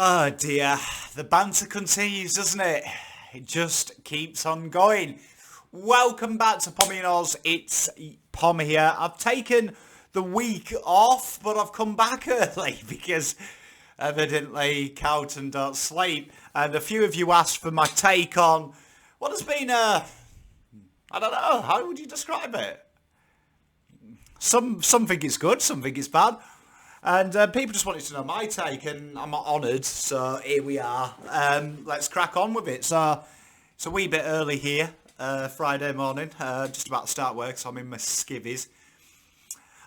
Oh dear, the banter continues, doesn't it? It just keeps on going. Welcome back to Pommys. It's Pom here. I've taken the week off, but I've come back early because evidently Carlton don't sleep. And a few of you asked for my take on what has been I don't know, how would you describe it? Some think it's good, some think it's bad. And people just wanted to know my take, and I'm honoured, so here we are. Let's crack on with it. So it's a wee bit early here, Friday morning, just about to start work, so I'm in my skivvies.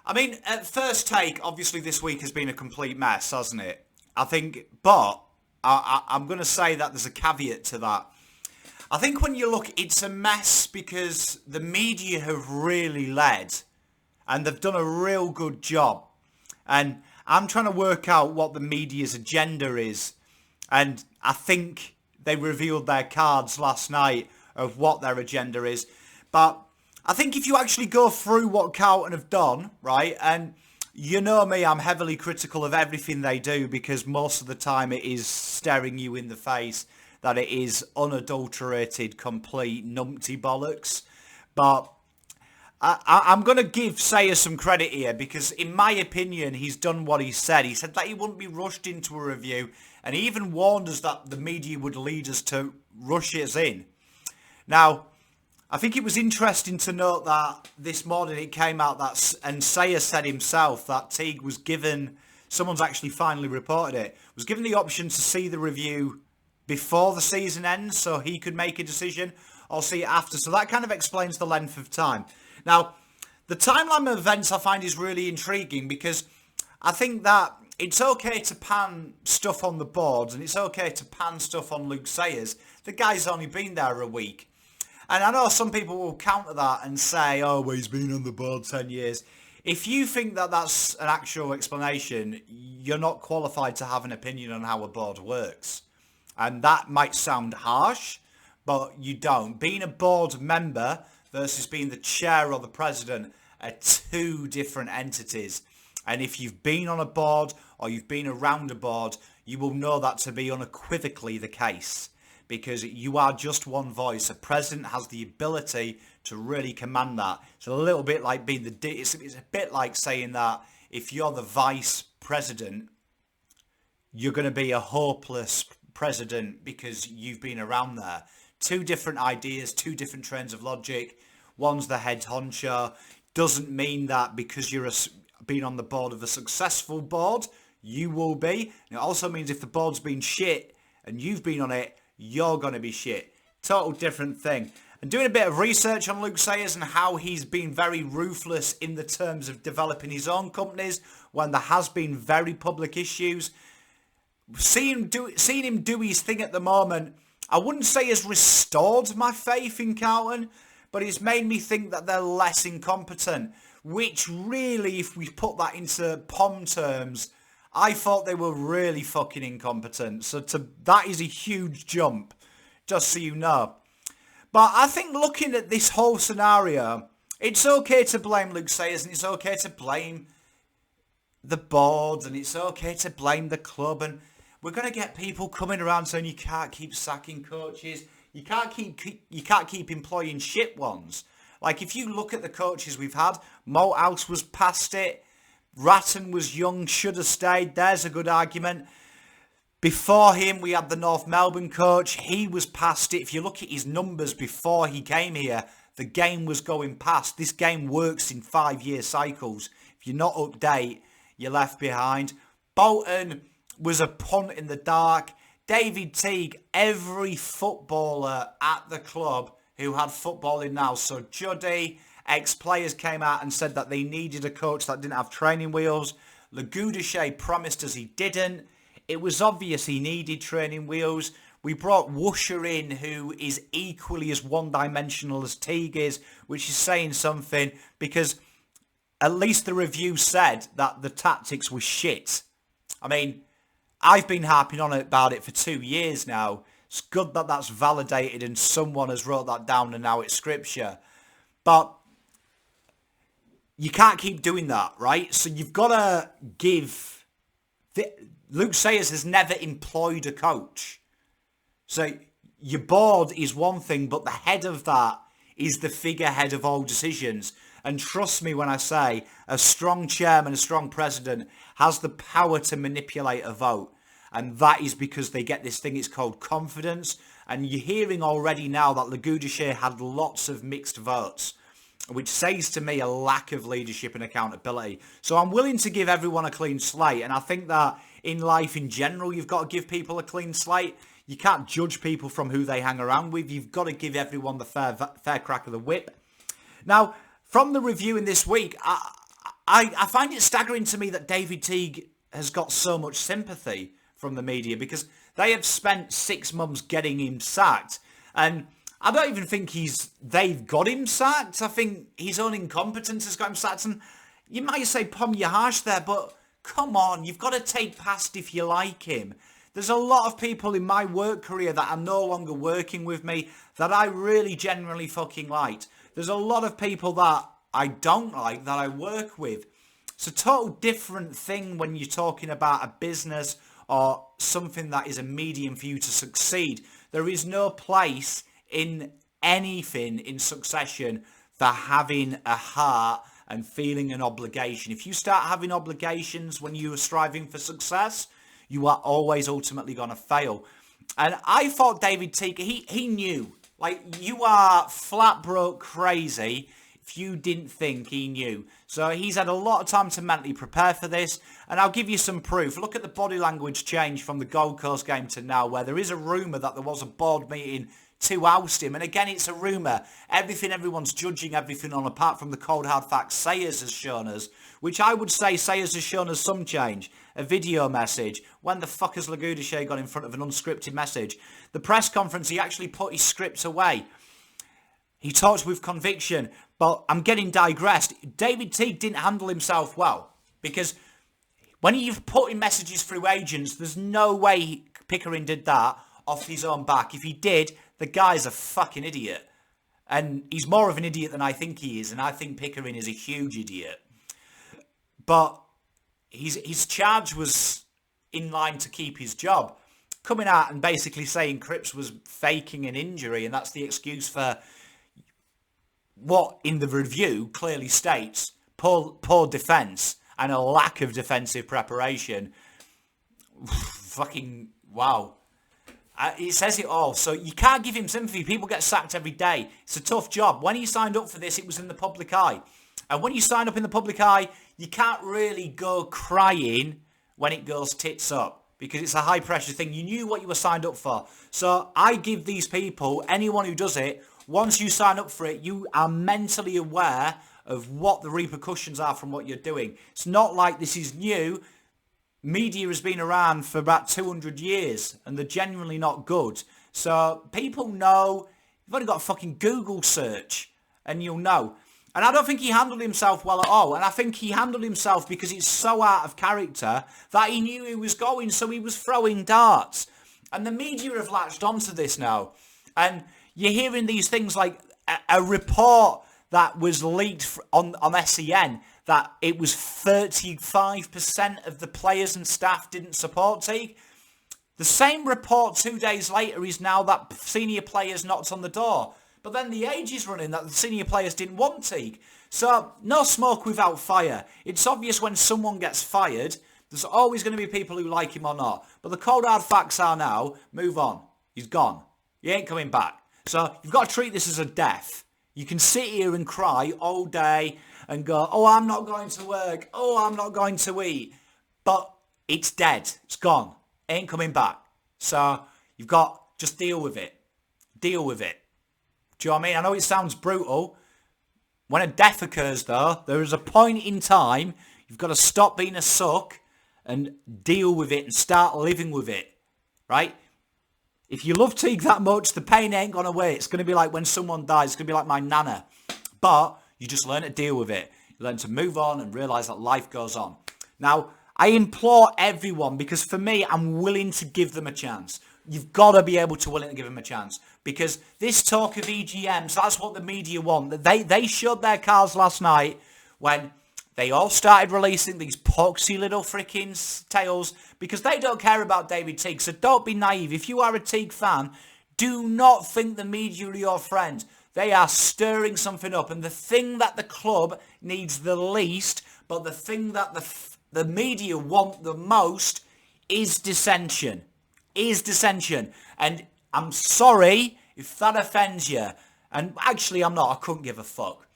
I mean, at first take, obviously this week has been a complete mess, hasn't it? I think, but I'm going to say that there's a caveat to that. I think when you look, it's a mess because the media have really led, and they've done a real good job. And I'm trying to work out what the media's agenda is. And I think they revealed their cards last night of what their agenda is. But I think if you actually go through what Carlton have done, right, and you know me, I'm heavily critical of everything they do because most of the time it is staring you in the face that it is unadulterated, complete numpty bollocks. But I'm going to give Sayer some credit here because, in my opinion, he's done what he said. He said that he wouldn't be rushed into a review, and he even warned us that the media would lead us to rush us in. Now, I think it was interesting to note that this morning it came out that, and Sayer said himself, that Teague was given, someone's actually finally reported it, was given the option to see the review before the season ends so he could make a decision, or see it after. So that kind of explains the length of time. Now, the timeline of events I find is really intriguing because I think that it's okay to pan stuff on the boards and it's okay to pan stuff on Luke Sayers. The guy's only been there a week. And I know some people will counter that and say, oh, well, he's been on the board 10 years. If you think that that's an actual explanation, you're not qualified to have an opinion on how a board works. And that might sound harsh, but you don't. Being a board member versus being the chair or the president are two different entities. And if you've been on a board or you've been around a board, you will know that to be unequivocally the case. Because you are just one voice. A president has the ability to really command that. It's a little bit like being it's a bit like saying that if you're the vice president, you're going to be a hopeless president because you've been around there. Two different ideas, two different trains of logic. One's the head honcho. Doesn't mean that because you're been on the board of a successful board, you will be. And it also means if the board's been shit and you've been on it, you're going to be shit. Total different thing. And doing a bit of research on Luke Sayers and how he's been very ruthless in the terms of developing his own companies when there has been very public issues. Seeing him do his thing at the moment, I wouldn't say has restored my faith in Carlton, but it's made me think that they're less incompetent, which really, if we put that into POM terms, I thought they were really fucking incompetent. So that is a huge jump, just so you know. But I think looking at this whole scenario, it's okay to blame Luke Sayers and it's okay to blame the board and it's okay to blame the club, and we're going to get people coming around saying you can't keep sacking coaches. You can't keep employing shit ones. Like if you look at the coaches we've had, Malthouse was past it. Ratton was young, should have stayed. There's a good argument. Before him, we had the North Melbourne coach. He was past it. If you look at his numbers before he came here, the game was going past. This game works in 5-year cycles. If you're not update, you're left behind. Bolton was a punt in the dark. David Teague, every footballer at the club who had footballing now. So Juddy, ex-players came out and said that they needed a coach that didn't have training wheels. Legudishe promised us he didn't. It was obvious he needed training wheels. We brought Woosher in, who is equally as one-dimensional as Teague is, which is saying something because at least the review said that the tactics were shit. I mean, I've been harping on about it for 2 years now. It's good that that's validated and someone has wrote that down and now it's scripture. But you can't keep doing that, right? So you've got to give Luke Sayers has never employed a coach. So your board is one thing, but the head of that is the figurehead of all decisions. And trust me when I say a strong chairman, a strong president has the power to manipulate a vote. And that is because they get this thing, it's called confidence. And you're hearing already now that Legudishe had lots of mixed votes, which says to me a lack of leadership and accountability. So I'm willing to give everyone a clean slate. And I think that in life in general, you've got to give people a clean slate. You can't judge people from who they hang around with. You've got to give everyone the fair crack of the whip. Now, from the review in this week, I find it staggering to me that David Teague has got so much sympathy from the media, because they have spent 6 months getting him sacked. And I don't even think they've got him sacked. I think his own incompetence has got him sacked. And you might say, Pom, you're harsh there, but come on, you've got to take past if you like him. There's a lot of people in my work career that are no longer working with me that I really genuinely fucking liked. There's a lot of people that I don't like that I work with. It's a total different thing when you're talking about a business or something that is a medium for you to succeed. There is no place in anything in succession for having a heart and feeling an obligation. If you start having obligations when you are striving for success, you are always ultimately going to fail. And I thought David Teague, he knew. Like, you are flat broke crazy if you didn't think he knew. So he's had a lot of time to mentally prepare for this. And I'll give you some proof. Look at the body language change from the Gold Coast game to now, where there is a rumour that there was a board meeting to oust him. And again, it's a rumour. Everyone's judging everything on, apart from the cold hard facts Sayers has shown us, which I would say Sayers has shown us some change. A video message. When the fuck has Legudishe got in front of an unscripted message? The press conference, he actually put his script away. He talks with conviction, but I'm getting digressed. David Teague didn't handle himself well, because when you've put in messages through agents, there's no way Pickering did that off his own back. If he did, the guy's a fucking idiot. And he's more of an idiot than I think he is, and I think Pickering is a huge idiot. But his charge was in line to keep his job. Coming out and basically saying Cripps was faking an injury, and that's the excuse for what in the review clearly states poor defence and a lack of defensive preparation. Fucking wow. It says it all. So you can't give him sympathy. People get sacked every day. It's a tough job. When he signed up for this, it was in the public eye. And when you sign up in the public eye, you can't really go crying when it goes tits up, because it's a high pressure thing. You knew what you were signed up for. So I give these people, anyone who does it, once you sign up for it, you are mentally aware of what the repercussions are from what you're doing. It's not like this is new. Media has been around for about 200 years, and they're genuinely not good. So people know. You've only got a fucking Google search, and you'll know. And I don't think he handled himself well at all. And I think he handled himself because it's so out of character that he knew he was going, so he was throwing darts. And the media have latched onto this now. And you're hearing these things like a report that was leaked on SEN that it was 35% of the players and staff didn't support Teague. The same report 2 days later is now that senior players knocked on the door. But then the age is running that the senior players didn't want Teague. So no smoke without fire. It's obvious when someone gets fired, there's always going to be people who like him or not. But the cold hard facts are now, move on. He's gone. He ain't coming back. So you've got to treat this as a death. You can sit here and cry all day and go, oh, I'm not going to work. Oh, I'm not going to eat. But it's dead. It's gone. Ain't coming back. So you've got, just deal with it. Deal with it. Do you know what I mean? I know it sounds brutal. When a death occurs, though, there is a point in time you've got to stop being a suck and deal with it and start living with it, right? If you love Teague that much, the pain ain't gone away. It's going to be like when someone dies. It's going to be like my nana. But you just learn to deal with it. You learn to move on and realise that life goes on. Now, I implore everyone, because for me, I'm willing to give them a chance. You've got to be able to willing to give them a chance, because this talk of EGMs, that's what the media want. They showed their cards last night when They all started releasing these poxy little freaking tales because they don't care about David Teague. So don't be naive. If you are a Teague fan, do not think the media are your friend. They are stirring something up. And the thing that the club needs the least, but the thing that the media want the most is dissension. And I'm sorry if that offends you. And actually, I'm not. I couldn't give a fuck.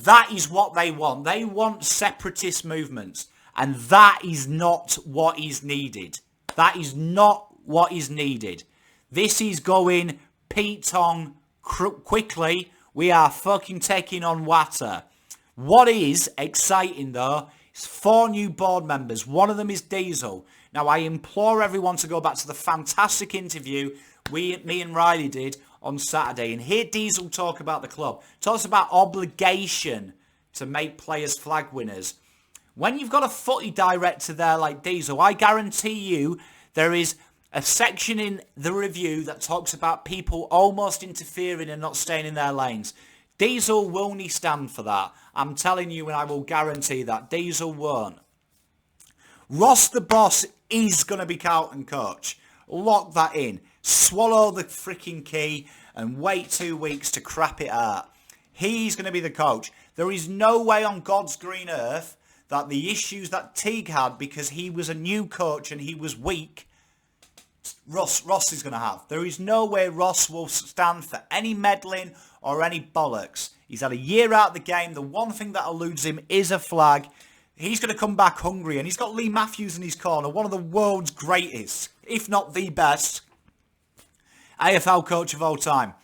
That is what they want. They want separatist movements. And that is not what is needed. That is not what is needed. This is going Pete-tong quickly. We are fucking taking on Watter. What is exciting though is 4 new board members. One of them is Diesel. Now I implore everyone to go back to the fantastic interview me and Riley did on Saturday and hear Diesel talk about the club. Talks about obligation to make players flag winners. When you've got a footy director there like Diesel, I guarantee you there is a section in the review that talks about people almost interfering and not staying in their lanes. Diesel will not stand for that. I'm telling you, and I will guarantee that. Diesel won't. Ross the boss is going to be Carlton coach. Lock that in. Swallow the freaking key and wait 2 weeks to crap it out. He's going to be the coach. There is no way on God's green earth that the issues that Teague had because he was a new coach and he was weak, Ross is going to have. There is no way Ross will stand for any meddling or any bollocks. He's had a year out of the game. The one thing that eludes him is a flag. He's going to come back hungry. And he's got Lee Matthews in his corner, one of the world's greatest, if not the best, AFL coach of all time.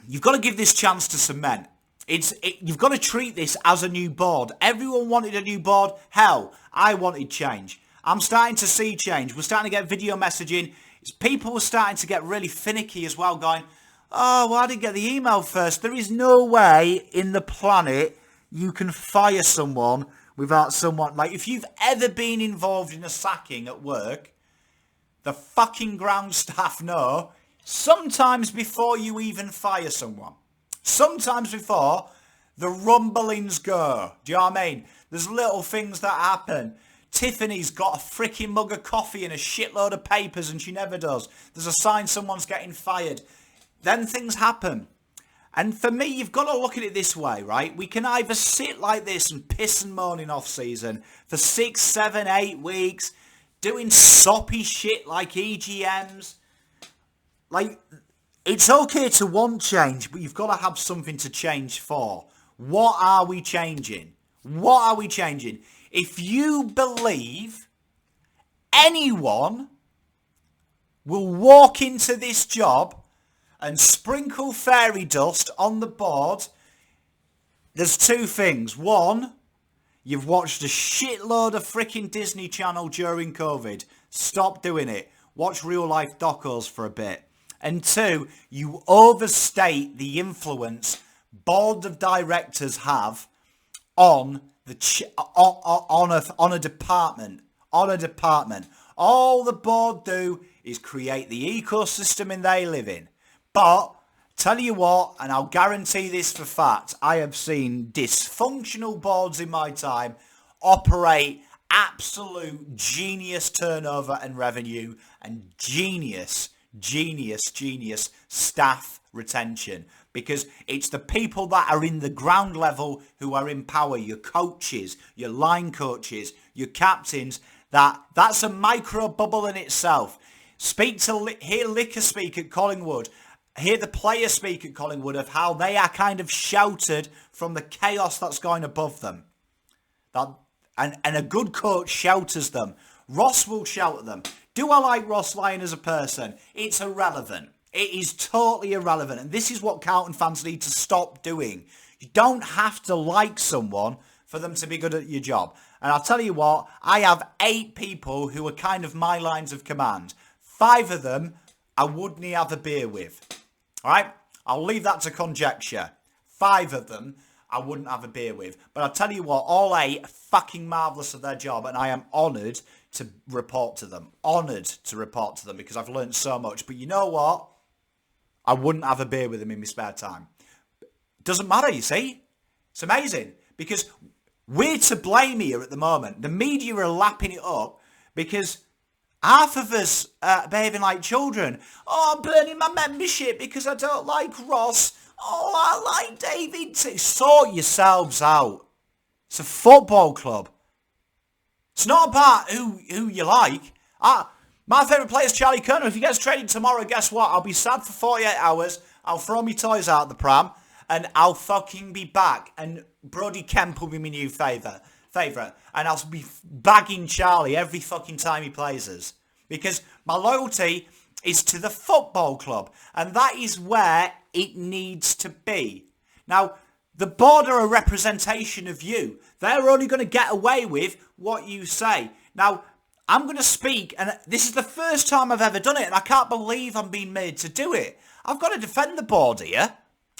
You've got to give this chance to cement. You've got to treat this as a new board. Everyone wanted a new board. Hell, I wanted change. I'm starting to see change. We're starting to get video messaging. People were starting to get really finicky as well, going, oh, well, I didn't get the email first. There is no way in the planet you can fire someone without someone. Like, if you've ever been involved in a sacking at work, the fucking ground staff know sometimes before you even fire someone. Sometimes before the rumblings go. Do you know what I mean? There's little things that happen. Tiffany's got a freaking mug of coffee and a shitload of papers and she never does. There's a sign someone's getting fired. Then things happen. And for me, you've got to look at it this way, right? We can either sit like this and piss and moan in off-season for 6, 7, 8 weeks, doing soppy shit like EGMs. Like, it's okay to want change, but you've got to have something to change for. What are we changing? What are we changing? If you believe anyone will walk into this job and sprinkle fairy dust on the board, there's 2 things. One, you've watched a shitload of freaking Disney Channel during COVID. Stop doing it. Watch real life docos for a bit. And 2, you overstate the influence board of directors have on a department. All the board do is create the ecosystem they live in. But tell you what, and I'll guarantee this for fact, I have seen dysfunctional boards in my time operate absolute genius turnover and revenue and genius staff retention, because it's the people that are in the ground level who are in power, your coaches, your line coaches, your captains. That's a micro bubble in itself. Hear Licker speak at Collingwood, hear the player speak at Collingwood of how they are kind of sheltered from the chaos that's going above them. And a good coach shelters them. Ross will shelter them. Do I like Ross Lyon as a person? It's irrelevant. It is totally irrelevant. And this is what Carlton fans need to stop doing. You don't have to like someone for them to be good at your job. And I'll tell you what, I have 8 people who are kind of my lines of command. 5 of them I wouldn't have a beer with. All right? I'll leave that to conjecture. 5 of them I wouldn't have a beer with. But I'll tell you what, all 8 are fucking marvellous at their job, and I am honoured to report to them. Honoured to report to them because I've learned so much. But you know what? I wouldn't have a beer with them in my spare time. Doesn't matter, you see. It's amazing because we're to blame here at the moment. The media are lapping it up because half of us are behaving like children. Oh, I'm burning my membership because I don't like Ross. Oh, I like David Teague. Sort yourselves out. It's a football club. It's not about who you like. My favourite player is Charlie Kerner. If he gets traded tomorrow, guess what? I'll be sad for 48 hours. I'll throw my toys out the pram. And I'll fucking be back. And Brody Kemp will be my new favourite. And I'll be bagging Charlie every fucking time he plays us. Because my loyalty is to the football club. And that is where it needs to be. Now, the board are a representation of you. They're only going to get away with what you say. Now, I'm going to speak, and this is the first time I've ever done it, and I can't believe I'm being made to do it. I've got to defend the board here,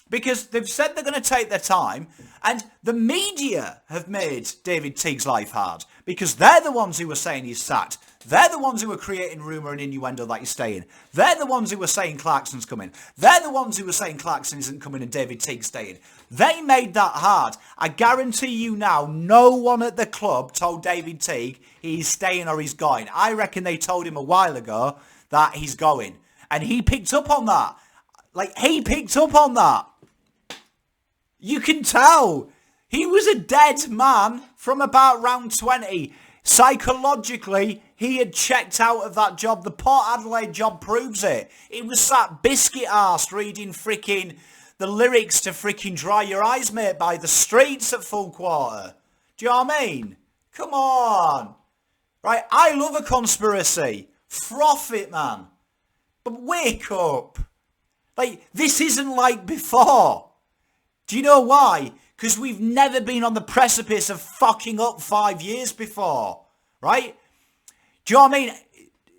because they've said they're going to take their time, and the media have made David Teague's life hard, because they're the ones who were saying he's sacked. They're the ones who were creating rumour and innuendo that he's staying. They're the ones who were saying Clarkson's coming. They're the ones who were saying Clarkson isn't coming and David Teague's staying. They made that hard. I guarantee you now, no one at the club told David Teague he's staying or he's going. I reckon they told him a while ago that he's going. And he picked up on that. He picked up on that. You can tell. He was a dead man from about round 20. Psychologically, he had checked out of that job. The Port Adelaide job proves it. He was sat biscuit-arsed reading freaking the lyrics to freaking Dry Your Eyes, Mate, by the Streets at full quarter. Do you know what I mean? Come on. Right, I love a conspiracy. Froth it, man. But wake up. This isn't like before. Do you know why? Because we've never been on the precipice of fucking up 5 years before. Right? Do you know what I mean?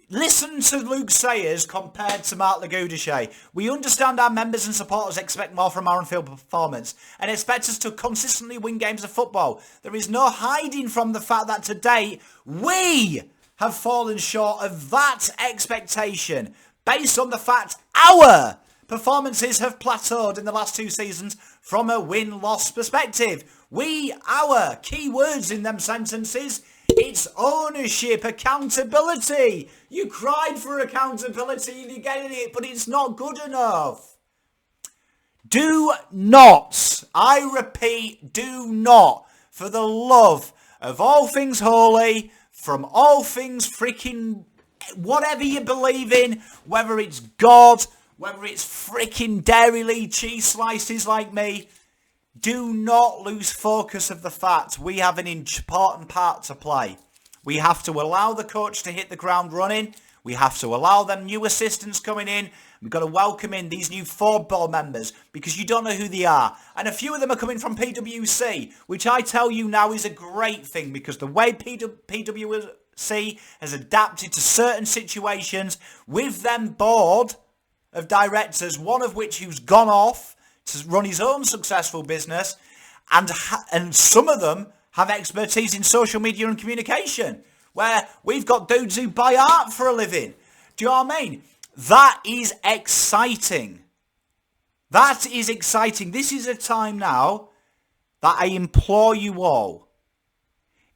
Listen to Luke Sayers compared to Mark Lagoudichet. We understand our members and supporters expect more from our on-field performance and expect us to consistently win games of football. There is no hiding from the fact that today we have fallen short of that expectation based on the fact our performances have plateaued in the last 2 seasons from a win-loss perspective. Our key words in them sentences, it's ownership, accountability. You cried for accountability and you're getting it, but it's not good enough. Do not, I repeat, do not, for the love of all things holy, from all things freaking whatever you believe in, whether it's God, whether it's freaking Dairy Lee cheese slices like me, do not lose focus of the fact we have an important part to play. We have to allow the coach to hit the ground running. We have to allow them new assistants coming in. We've got to welcome in these new forward ball members because you don't know who they are. And a few of them are coming from PwC, which I tell you now is a great thing because the way PwC has adapted to certain situations with them board of directors, one of which who's gone off to run his own successful business, and some of them have expertise in social media and communication, where we've got dudes who buy art for a living. Do you know what I mean? That is exciting. That is exciting. This is a time now that I implore you all,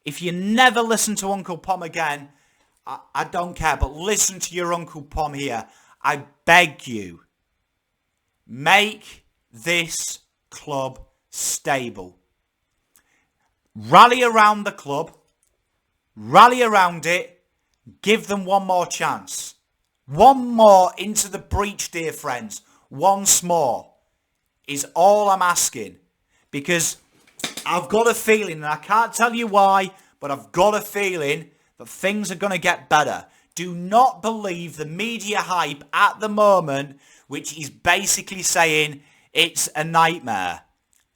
if you never listen to Uncle Pom again, I don't care, but listen to your Uncle Pom here. I beg you, make this club stable. Rally around the club. Rally around it. Give them one more chance. One more into the breach, dear friends. Once more is all I'm asking. Because I've got a feeling, and I can't tell you why, but I've got a feeling that things are going to get better. Do not believe the media hype at the moment, which is basically saying it's a nightmare.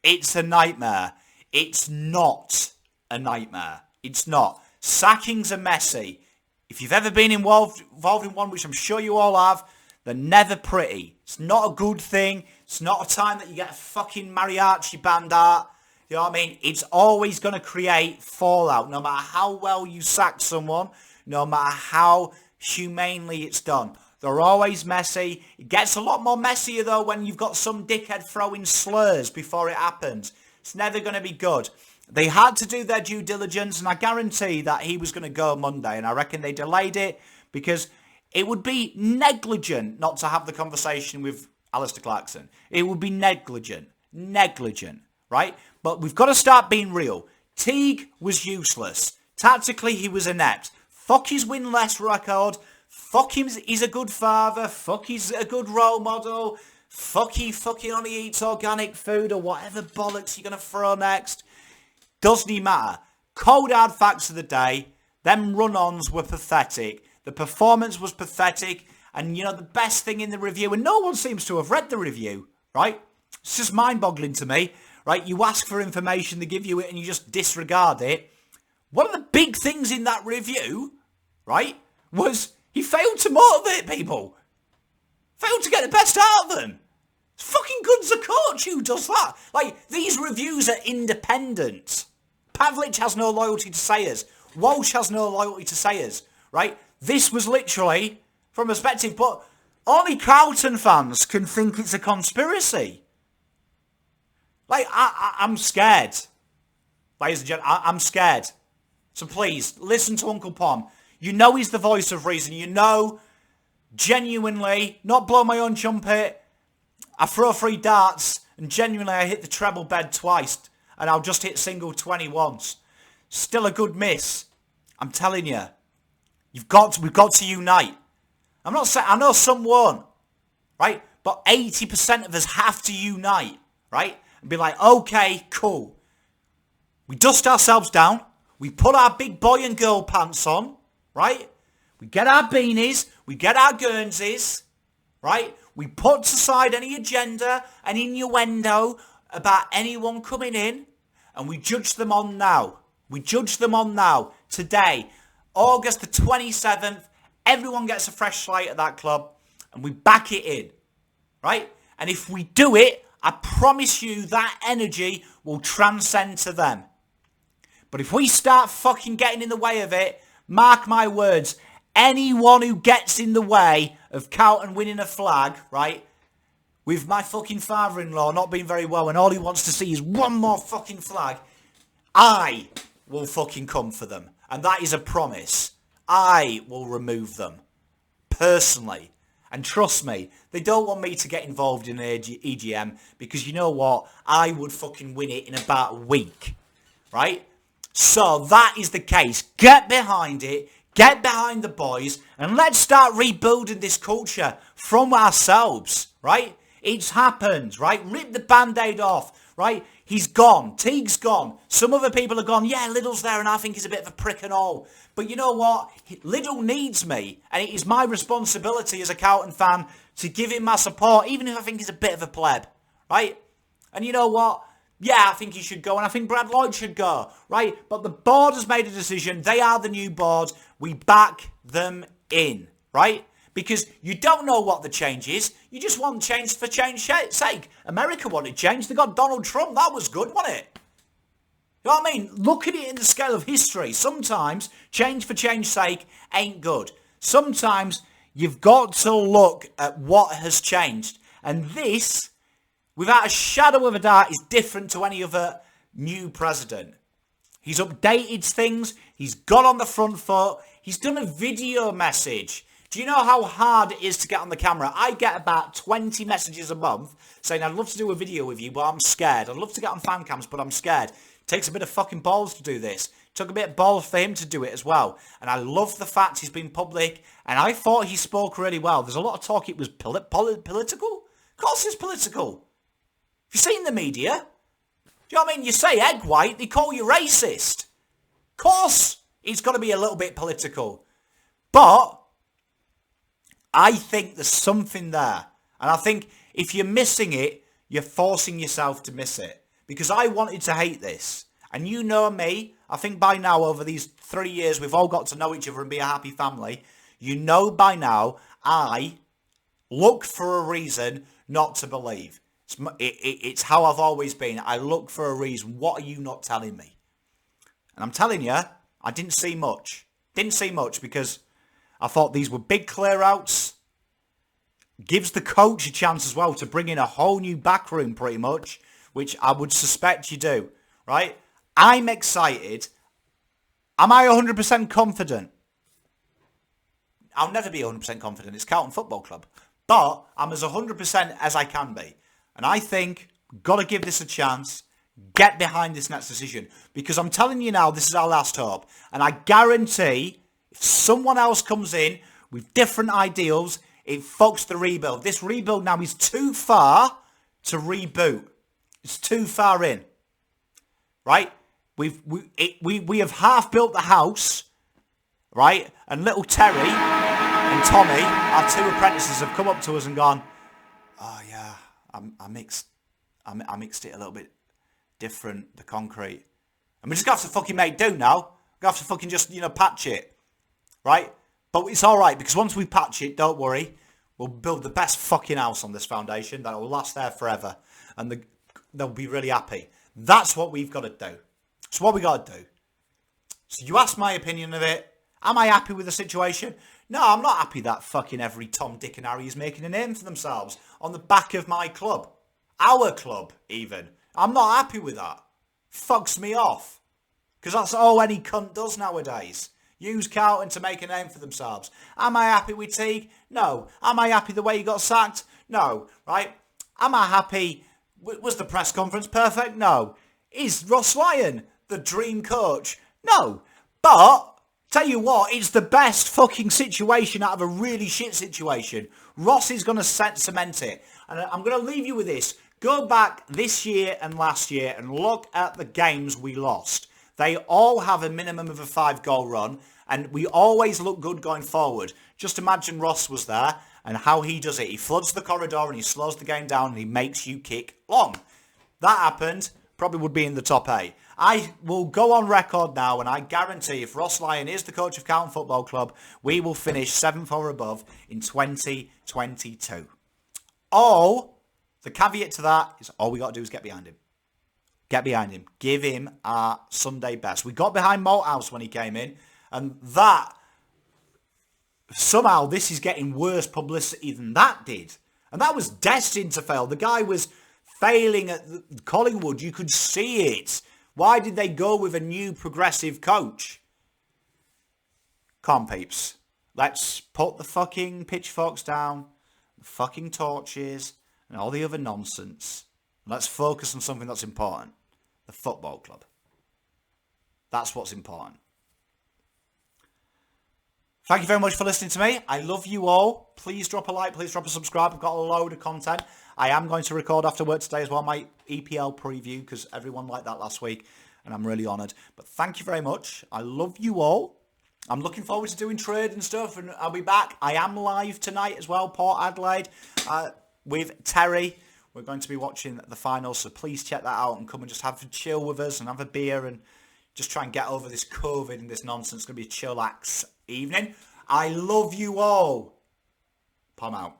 It's a nightmare. It's not a nightmare. It's not. Sackings are messy. If you've ever been involved in one, which I'm sure you all have, they're never pretty. It's not a good thing. It's not a time that you get a fucking mariachi band out. You know what I mean? It's always going to create fallout, no matter how well you sack someone, no matter how humanely it's done. They're always messy. It gets a lot more messier, though, when you've got some dickhead throwing slurs before it happens. It's never going to be good. They had to do their due diligence, and I guarantee that he was going to go Monday, and I reckon they delayed it because it would be negligent not to have the conversation with Alistair Clarkson. It would be negligent, right? But we've got to start being real. Teague was useless. Tactically, he was inept. Fuck his win-less record. Fuck him, he's a good father. Fuck he's a good role model. Fuck he fucking only eats organic food or whatever bollocks you're going to throw next. Doesn't even matter. Cold hard facts of the day. Them run-ons were pathetic. The performance was pathetic. And, you know, the best thing in the review, and no one seems to have read the review, right? It's just mind-boggling to me, right? You ask for information, they give you it, and you just disregard it. One of the big things in that review, right, was he failed to motivate people. Failed to get the best out of them. It's fucking good as a coach who does that. Like, these reviews are independent. Pavlich has no loyalty to Sayers. Walsh has no loyalty to Sayers, right? This was literally from a perspective, but only Carlton fans can think it's a conspiracy. Like, I'm scared. Ladies and gentlemen, I'm scared. So please, listen to Uncle Pom. You know he's the voice of reason. You know, genuinely, not blow my own trumpet, I throw 3 darts, and genuinely I hit the treble bed twice, and I'll just hit single 20 once. Still a good miss. I'm telling you. We've got to unite. I'm not saying, I know some won't, right? But 80% of us have to unite, right? And be like, okay, cool. We dust ourselves down. We put our big boy and girl pants on, right? We get our beanies. We get our Guernseys, right? We put aside any agenda, any innuendo about anyone coming in, and we judge them on now. We judge them on now, today, August the 27th. Everyone gets a fresh slate at that club, and we back it in, right? And if we do it, I promise you that energy will transcend to them. But if we start fucking getting in the way of it, mark my words, anyone who gets in the way of Carlton winning a flag, right, with my fucking father-in-law not being very well and all he wants to see is one more fucking flag, I will fucking come for them. And that is a promise. I will remove them. Personally. And trust me, they don't want me to get involved in an EGM because you know what? I would fucking win it in about a week. Right? So that is the case. Get behind it. Get behind the boys. And let's start rebuilding this culture from ourselves. Right? It's happened. Right? Rip the band-aid off. Right? He's gone. Teague's gone. Some other people are gone. Yeah, Liddell's there and I think he's a bit of a prick and all. But you know what? Liddell needs me. And it is my responsibility as a Carlton fan to give him my support, even if I think he's a bit of a pleb. Right? And you know what? Yeah, I think he should go. And I think Brad Lloyd should go. Right? But the board has made a decision. They are the new board. We back them in. Right? Because you don't know what the change is. You just want change for change's sake. America wanted change. They got Donald Trump. That was good, wasn't it? You know what I mean? Look at it in the scale of history. Sometimes change for change's sake ain't good. Sometimes you've got to look at what has changed. And this, without a shadow of a doubt, is different to any other new president. He's updated things. He's got on the front foot. He's done a video message. Do you know how hard it is to get on the camera? I get about 20 messages a month saying, I'd love to do a video with you, but I'm scared. I'd love to get on fan cams, but I'm scared. It takes a bit of fucking balls to do this. It took a bit of balls for him to do it as well. And I love the fact he's been public. And I thought he spoke really well. There's a lot of talk it was political. Of course it's political. Have you seen the media? Do you know what I mean? You say egg white, they call you racist. Of course it's got to be a little bit political. But I think there's something there. And I think if you're missing it, you're forcing yourself to miss it. Because I wanted to hate this. And you know me, I think by now over these 3 years we've all got to know each other and be a happy family. You know by now I look for a reason not to believe. It's how I've always been. I look for a reason. What are you not telling me? And I'm telling you, I didn't see much. Didn't see much because I thought these were big clear-outs. Gives the coach a chance as well to bring in a whole new back room pretty much. which I would suspect you do, right? I'm excited. Am I 100% confident? I'll never be 100% confident. It's Carlton Football Club. But I'm as 100% as I can be. And I think we've got to give this a chance. Get behind this next decision. Because I'm telling you now, this is our last hope. And I guarantee if someone else comes in with different ideals, it fucks the rebuild. This rebuild now is too far to reboot. It's too far in. Right? We have half built the house. Right? And little Terry and Tommy, our two apprentices, have come up to us and gone, oh yeah, I mixed it a little bit different, the concrete. And we're just going to have to fucking make do now. We're going to have to fucking just, patch it. Right? But it's alright, because once we patch it, don't worry, we'll build the best fucking house on this foundation that will last there forever. And they'll be really happy. That's what we've got to do. It's what we got to do. So you asked my opinion of it. Am I happy with the situation? No, I'm not happy that fucking every Tom, Dick and Harry is making a name for themselves on the back of my club. Our club, even. I'm not happy with that. Fucks me off. Because that's all any cunt does nowadays. Use Carlton to make a name for themselves. Am I happy with Teague? No. Am I happy the way he got sacked? No. Right? Am I happy? Was the press conference perfect? No. Is Ross Lyon the dream coach? No. But tell you what, it's the best fucking situation out of a really shit situation. Ross is going to cement it. And I'm going to leave you with this. Go back this year and last year and look at the games we lost. They all have a minimum of a 5-goal run. And we always look good going forward. Just imagine Ross was there and how he does it. He floods the corridor and he slows the game down and he makes you kick long. That happened. Probably would be in the top 8. I will go on record now and I guarantee if Ross Lyon is the coach of Carlton Football Club, we will finish 7th or above in 2022. The caveat to that is all we got to do is get behind him. Get behind him. Give him our Sunday best. We got behind Malthouse when he came in and that, somehow this is getting worse publicity than that did. And that was destined to fail. The guy was failing at Collingwood. You could see it. Why did they go with a new progressive coach? Come on, peeps. Let's put the fucking pitchforks down, the fucking torches, and all the other nonsense. Let's focus on something that's important. The football club. That's what's important. Thank you very much for listening to me. I love you all. Please drop a like. Please drop a subscribe. I've got a load of content. I am going to record after work today as well, my EPL preview, because everyone liked that last week, and I'm really honoured. But thank you very much. I love you all. I'm looking forward to doing trade and stuff, and I'll be back. I am live tonight as well, Port Adelaide, with Terry. We're going to be watching the finals, so please check that out and come and just have a chill with us and have a beer and just try and get over this COVID and this nonsense. It's going to be a chillax evening. I love you all. Pom out.